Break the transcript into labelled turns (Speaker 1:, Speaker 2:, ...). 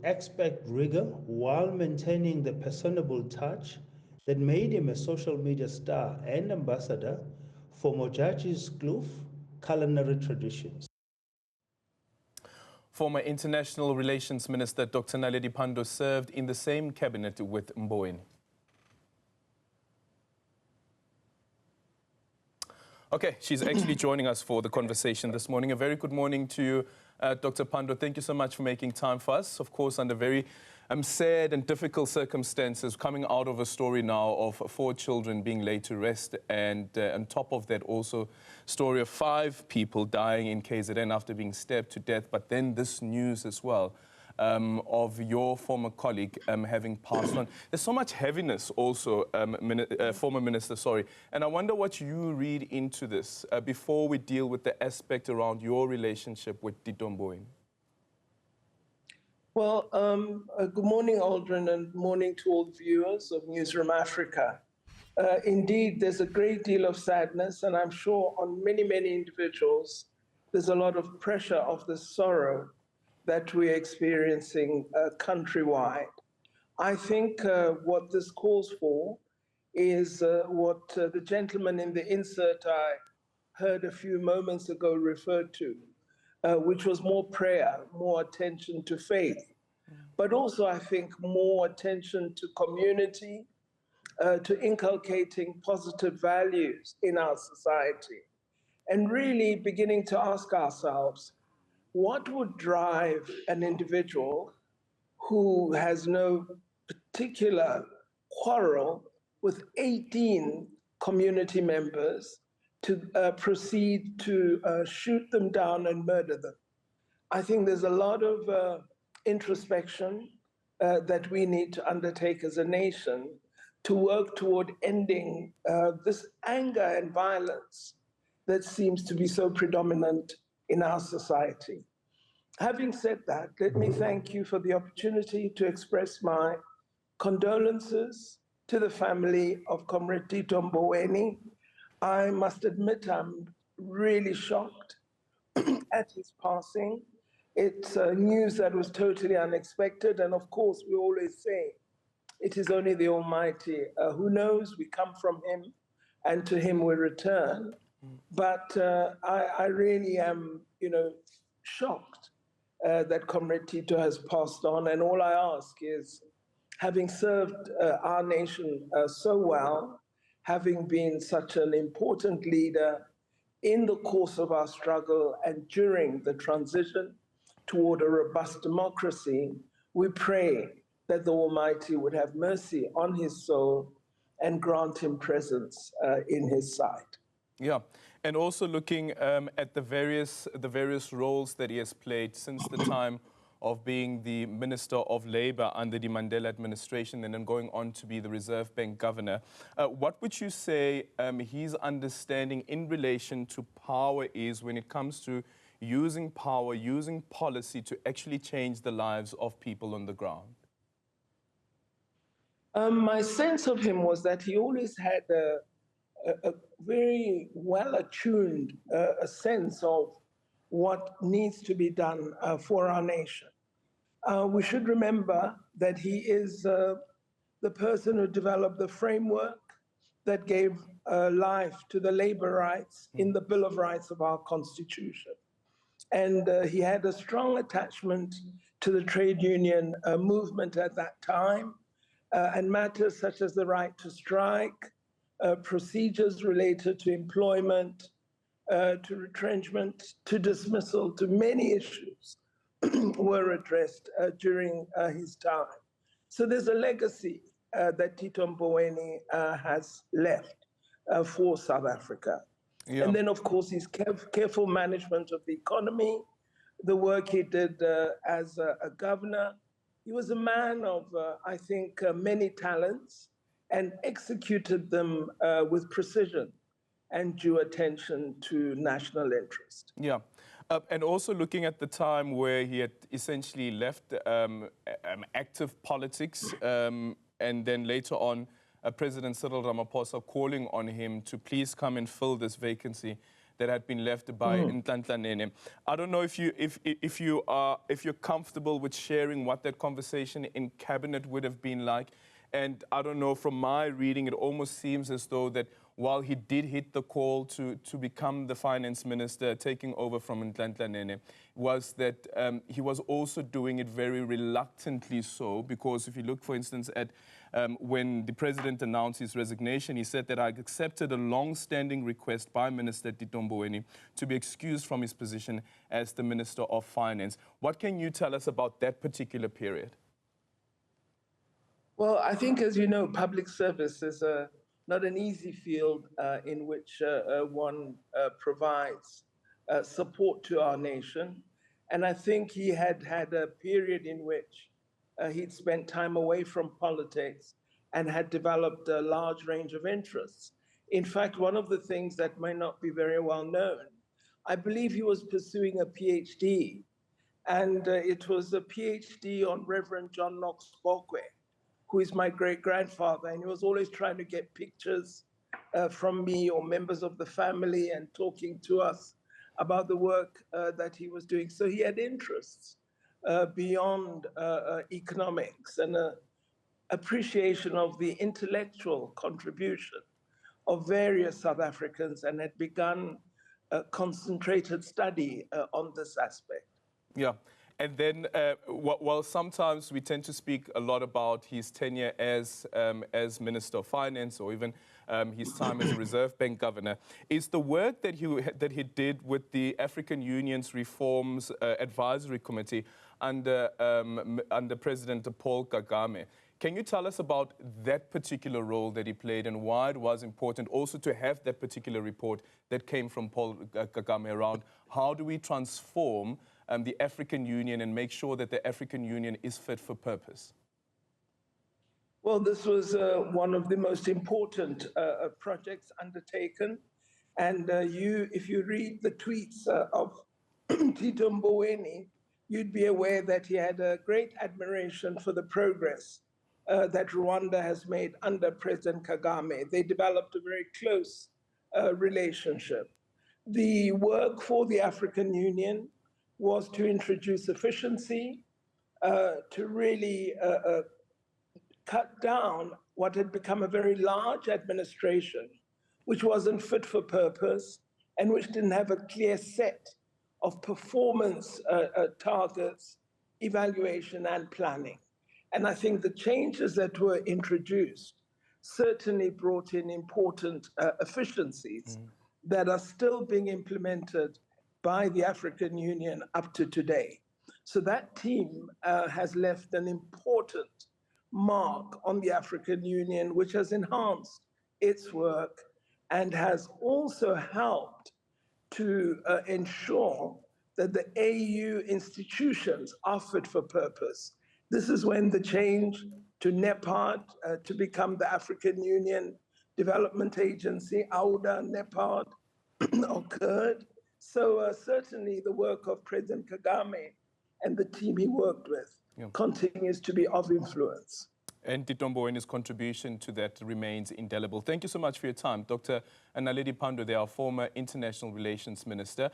Speaker 1: expect rigor while maintaining the personable touch that made him a social media star and ambassador for Mojaji's Kloof culinary traditions.
Speaker 2: Former International Relations Minister Dr. Naledi Pandor served in the same cabinet with Mboweni. Okay, she's actually joining us for the conversation this morning. A very good morning to you, Dr. Pandor. Thank you so much for making time for us. Of course, under very sad and difficult circumstances, coming out of a story now of 4 children being laid to rest, and on top of that also story of 5 people dying in KZN after being stabbed to death, but then this news as well of your former colleague having passed on. There's so much heaviness also, former minister, sorry, and I wonder what you read into this before we deal with the aspect around your relationship with Tito Mboweni.
Speaker 3: Well, good morning, Aldrin, and morning to all viewers of Newzroom Afrika. Indeed, there's a great deal of sadness, and I'm sure on many, many individuals, there's a lot of pressure of the sorrow that we're experiencing countrywide. I think what this calls for is what the gentleman in the insert I heard a few moments ago referred to, which was more prayer, more attention to faith, but also I think more attention to community, to inculcating positive values in our society, and really beginning to ask ourselves, what would drive an individual who has no particular quarrel with 18 community members to proceed to shoot them down and murder them? I think there's a lot of introspection that we need to undertake as a nation to work toward ending this anger and violence that seems to be so predominant in our society. Having said that, let me thank you for the opportunity to express my condolences to the family of Comrade Tito Mboweni. I must admit I'm really shocked at his passing. It's news that was totally unexpected, and of course we always say it is only the Almighty who knows. We come from him, and to him we return. But I really am, shocked that Comrade Tito has passed on, and all I ask is, having served our nation so well, having been such an important leader in the course of our struggle and during the transition toward a robust democracy, we pray that the Almighty would have mercy on his soul and grant him presence in his sight.
Speaker 2: Yeah, and also looking at the various roles that he has played since the time of being the Minister of Labour under the Mandela administration and then going on to be the Reserve Bank Governor. What would you say his understanding in relation to power is when it comes to using power, using policy to actually change the lives of people on the ground?
Speaker 3: My sense of him was that he always had a very well-attuned sense of what needs to be done for our nation. We should remember that he is the person who developed the framework that gave life to the labor rights in the Bill of Rights of our Constitution. And he had a strong attachment to the trade union movement at that time, and matters such as the right to strike, procedures related to employment, to retrenchment, to dismissal, to many issues were addressed during his time. So there's a legacy that Tito Mboweni has left for South Africa. Yeah. And then, of course, his careful management of the economy, the work he did as a governor. He was a man of, I think, many talents and executed them with precision and due attention to national interest.
Speaker 2: Yeah. And also looking at the time where he had essentially left active politics and then later on President Cyril Ramaphosa calling on him to please come and fill this vacancy that had been left by Nhlanhla Nene. I don't know if you're comfortable with sharing what that conversation in cabinet would have been like. And I don't know, from my reading, it almost seems as though that while he did hit the call to become the finance minister, taking over from Nhlanhla Nene, was that he was also doing it very reluctantly so, because if you look, for instance, at when the president announced his resignation, he said that I accepted a long-standing request by Minister Tito Mboweni to be excused from his position as the Minister of Finance. What can you tell us about that particular period?
Speaker 3: Well, I think, as you know, public service is not an easy field in which one provides support to our nation. And I think he had had a period in which he'd spent time away from politics and had developed a large range of interests. In fact, one of the things that may not be very well known, I believe he was pursuing a PhD, and it was a PhD on Reverend John Knox Bokwe, who is my great-grandfather, and he was always trying to get pictures from me or members of the family and talking to us about the work that he was doing. So he had interests beyond economics and appreciation of the intellectual contribution of various South Africans, and had begun a concentrated study on this aspect.
Speaker 2: Yeah. And then, while sometimes we tend to speak a lot about his tenure as Minister of Finance, or even his time as a Reserve Bank governor, is the work that he did with the African Union's Reforms Advisory Committee under President Paul Kagame. Can you tell us about that particular role that he played and why it was important also to have that particular report that came from Paul Kagame around how do we transform the African Union and make sure that the African Union is fit for purpose?
Speaker 3: Well, this was one of the most important projects undertaken. And if you read the tweets of Tito Mboweni, you'd be aware that he had a great admiration for the progress that Rwanda has made under President Kagame. They developed a very close relationship. The work for the African Union was to introduce efficiency, to really cut down what had become a very large administration, which wasn't fit for purpose and which didn't have a clear set of performance targets, evaluation, and planning. And I think the changes that were introduced certainly brought in important efficiencies that are still being implemented by the African Union up to today. So that team has left an important mark on the African Union, which has enhanced its work and has also helped to ensure that the AU institutions are fit for purpose. This is when the change to NEPAD to become the African Union Development Agency, AUDA, NEPAD, occurred. So certainly the work of President Kagame and the team he worked with continues to be of influence.
Speaker 2: And Tito Mboweni's contribution to that remains indelible. Thank you so much for your time. Dr. Naledi Pandor, our former International Relations Minister.